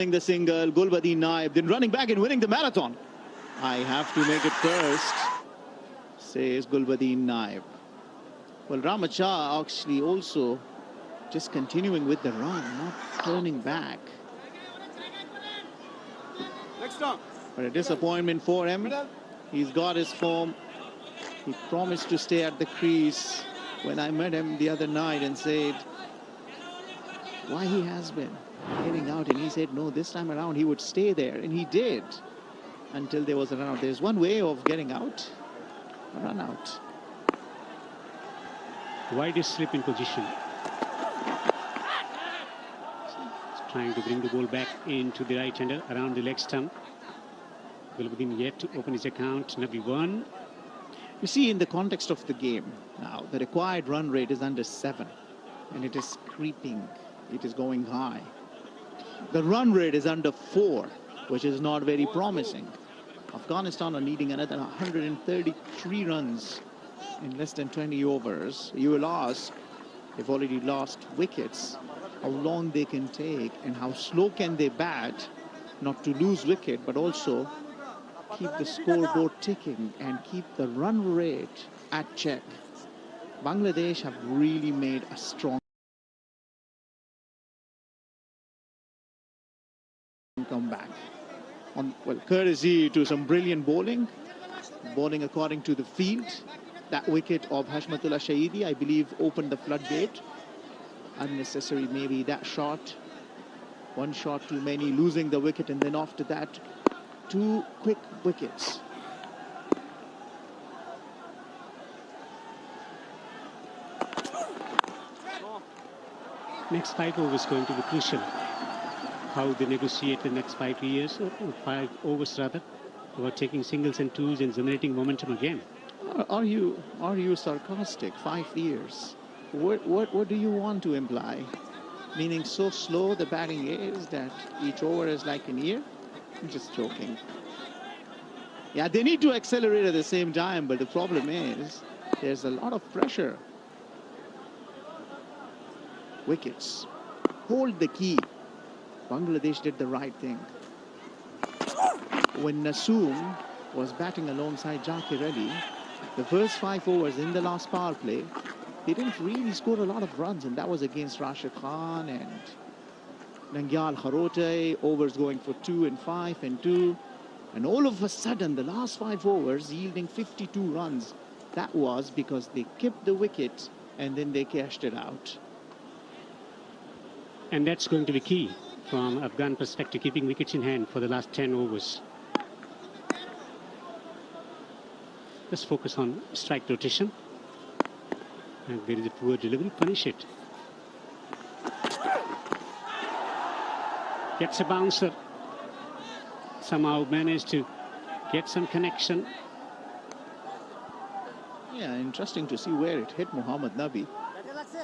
The single, Gulbadin Naib, then running back and winning the marathon. I have to make it first, says Gulbadin Naib. Well, Ramacha actually also just continuing with the run, not turning back. But a disappointment for him. He's got his form. He promised to stay at the crease when I met him the other night and said why he has been getting out, and he said no, this time around he would stay there, and he did until there was a run out. There's one way of getting out, a run out. Widest slip in position. Trying to bring the ball back into the right hander around the leg stump. Gulbadin yet to open his account. Nabi 1. You see, in the context of the game now, the required run rate is under 7, and it is creeping. It is going high. The run rate is under 4, which is not very promising. Afghanistan are needing another 133 runs in less than 20 overs. You will ask, they've already lost wickets, how long they can take and how slow can they bat, not to lose wicket, but also keep the scoreboard ticking and keep the run rate at check. Bangladesh have really made a strong comeback. Well, courtesy to some brilliant bowling according to the field. That wicket of Hashmatullah Shahidi, I believe, opened the floodgate. Unnecessary, maybe, that shot. One shot too many, losing the wicket, and then after that, 2 quick wickets. Next 5 overs going to be crucial. How they negotiate the next 5 years, or 5 overs rather, about taking singles and twos and generating momentum again. Are you sarcastic? 5 years. What do you want to imply? Meaning so slow the batting is that each over is like an year? I'm just joking. Yeah, they need to accelerate at the same time, but the problem is there's a lot of pressure. Wickets. Hold the key. Bangladesh did the right thing. When Nasoom was batting alongside Jakir Ali, the first 5 overs in the last power play, they didn't really score a lot of runs, and that was against Rashid Khan and Nangyal Kharote, overs going for 2 and 5 and 2. And all of a sudden, the last 5 overs yielding 52 runs. That was because they kept the wicket and then they cashed it out. And that's going to be key from Afghan perspective, keeping wickets in hand for the last 10 overs. Let's focus on strike rotation. And there is a poor delivery, punish it. Gets a bouncer. Somehow managed to get some connection. Yeah, interesting to see where it hit Muhammad Nabi.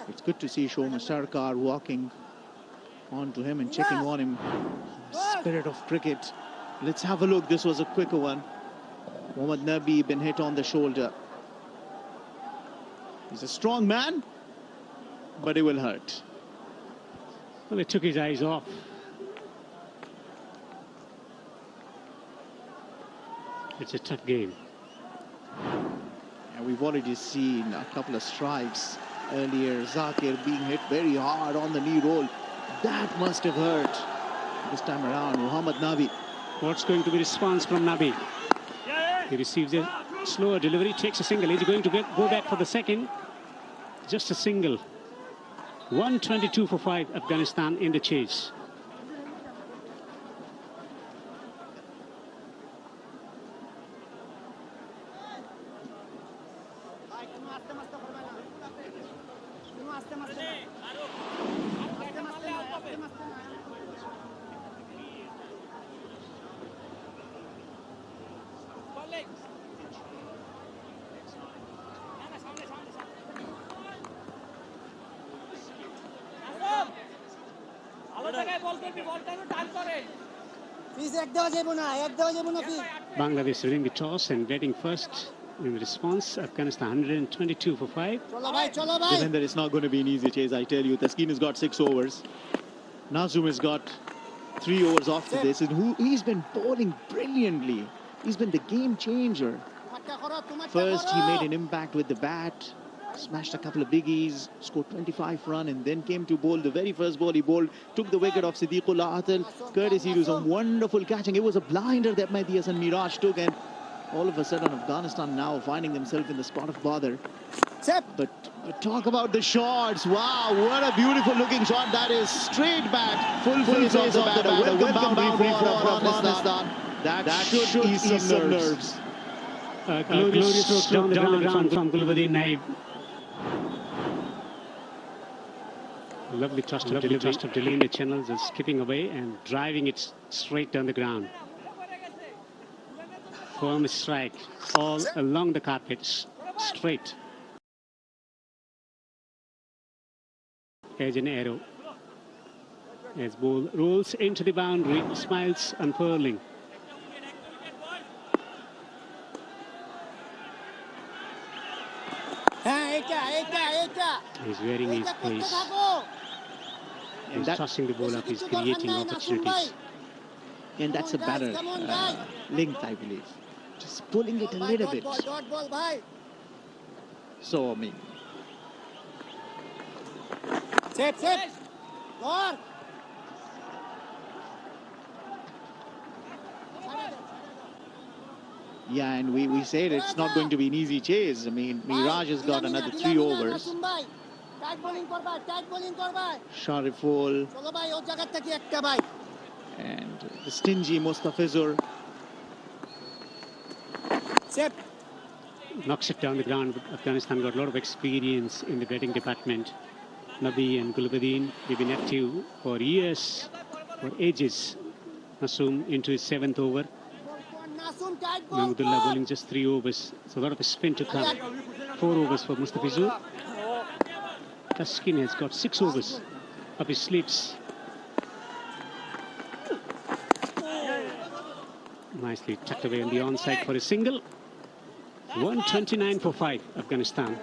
It's good to see Shoma Sarkar walking onto him and checking on him. Spirit of cricket. Let's have a look. This was a quicker one. Muhammad Nabi been hit on the shoulder. He's a strong man, but it will hurt. Well, it took his eyes off. It's a tough game. And we've already seen a couple of strikes earlier. Zakir being hit very hard on the knee roll. That must have hurt. This time around, Muhammad Nabi. What's going to be response from Nabi? He receives a slower delivery, takes a single. Is he going to go back for the second? Just a single. 122 for 5, Afghanistan in the chase. Bangladesh winning the toss and batting first. In response, Afghanistan 122 for 5. It's not going to be an easy chase, I tell you. Taskin has got 6 overs. Nazum has got 3 overs after this, and he's been bowling brilliantly. He's been the game changer. First, he made an impact with the bat, smashed a couple of biggies, scored 25 runs, and then came to bowl the very first ball he bowled, took the wicket off Siddiqullah Atal, courtesy to some wonderful catching. It was a blinder that Mehdi Hasan Miraj took, and all of a sudden Afghanistan now finding themselves in the spot of bother. But talk about the shots. Wow, what a beautiful looking shot. That is straight back, full face of the batter. Welcome boundary for Afghanistan. That should ease some nerves. Glorious stroke down the ground from Gulbuddin Naib. Lovely thrust of delivery in the channels, is skipping away and driving it straight down the ground. Firm strike all along the carpet, straight. Edge and arrow. As ball rolls into the boundary, smiles unfurling. He's wearing his pace. He's tossing the ball up, he's creating opportunities. And that's a better length, I believe. Just pulling it a little bit. So, I mean. Yeah, and we said it's not going to be an easy chase. I mean, Miraj has got another 3 overs. Shariful and the stingy Mustafizur. Knocks it down the ground. Afghanistan got a lot of experience in the batting department. Nabi and Gulbuddin, they've been active for years, for ages. Nasoom into his 7th over. Mahmudullah bowling just 3 overs, so a lot of spin to come. 4 overs for Mustafizur. Taskin has got 6 overs up his sleeves. Nicely tucked away on the onside for a single. 129 for 5, Afghanistan.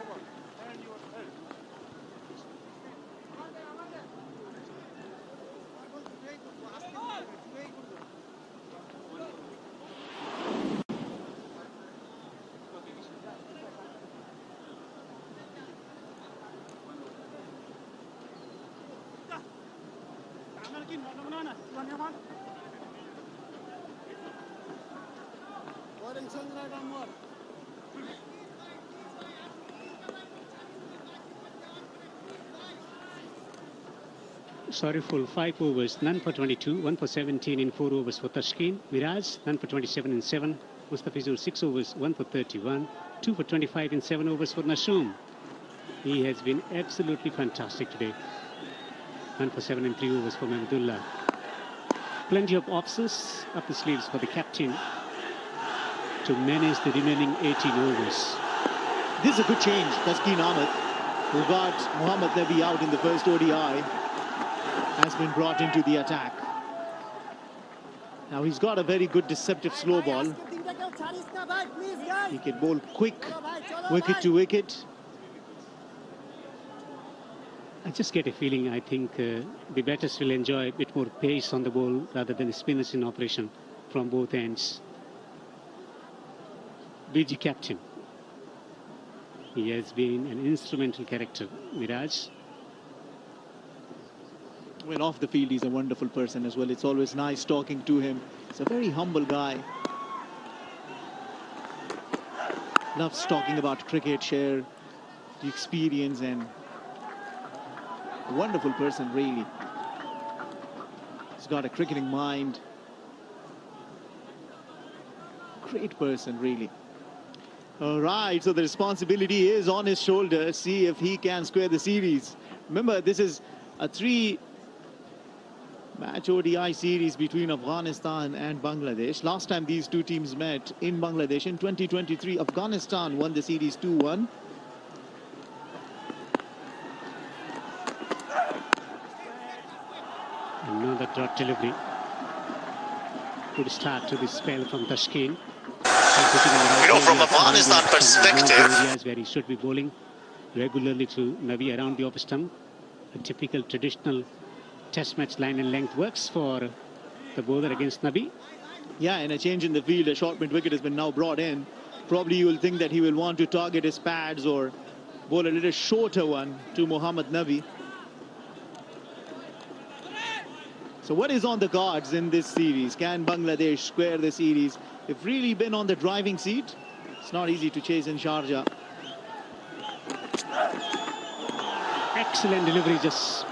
Sorry, full 5 overs, none for 22, 1 for 17 in 4 overs for Tashkeen. Miraj, none for 27 in 7. Mustafizur, 6 overs, 1 for 31, 2 for 25 in 7 overs for Nasoom. He has been absolutely fantastic today. 1 for 7 in 3 overs for Mahmudullah. Plenty of options up the sleeves for the captain to manage the remaining 18 overs. This is a good change. Taskin Ahmed, who got Mohammad Nabi out in the first ODI, has been brought into the attack. Now he's got a very good deceptive slow ball. He can bowl quick, wicket to wicket. I just get a feeling, I think the batters will enjoy a bit more pace on the ball rather than the spinners in operation from both ends. BG captain. He has been an instrumental character, Miraj. When off the field, he's a wonderful person as well. It's always nice talking to him. He's a very humble guy. Loves talking about cricket, share the experience, and a wonderful person, really. He's got a cricketing mind. Great person, really. All right, so the responsibility is on his shoulders. See if he can square the series. Remember, this is a 3-match ODI series between Afghanistan and Bangladesh. Last time these two teams met in Bangladesh in 2023, Afghanistan won the series 2-1. Another dot delivery. Good start to this spell from Tashkeen. From Afghanistan perspective, where he should be bowling regularly to Nabi around the off stump. A typical traditional test match line and length works for the bowler against Nabi. Yeah, and a change in the field, a short mid-wicket has been now brought in. Probably you will think that he will want to target his pads or bowl a little shorter one to Mohammad Nabi. So what is on the cards in this series? Can Bangladesh square the series? They've really been on the driving seat. It's not easy to chase in Sharjah. Excellent delivery, just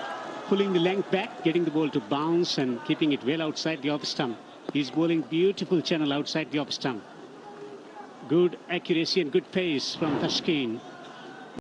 pulling the length back, getting the ball to bounce and keeping it well outside the off stump. He's bowling beautiful channel outside the off stump. Good accuracy and good pace from Tashkeen.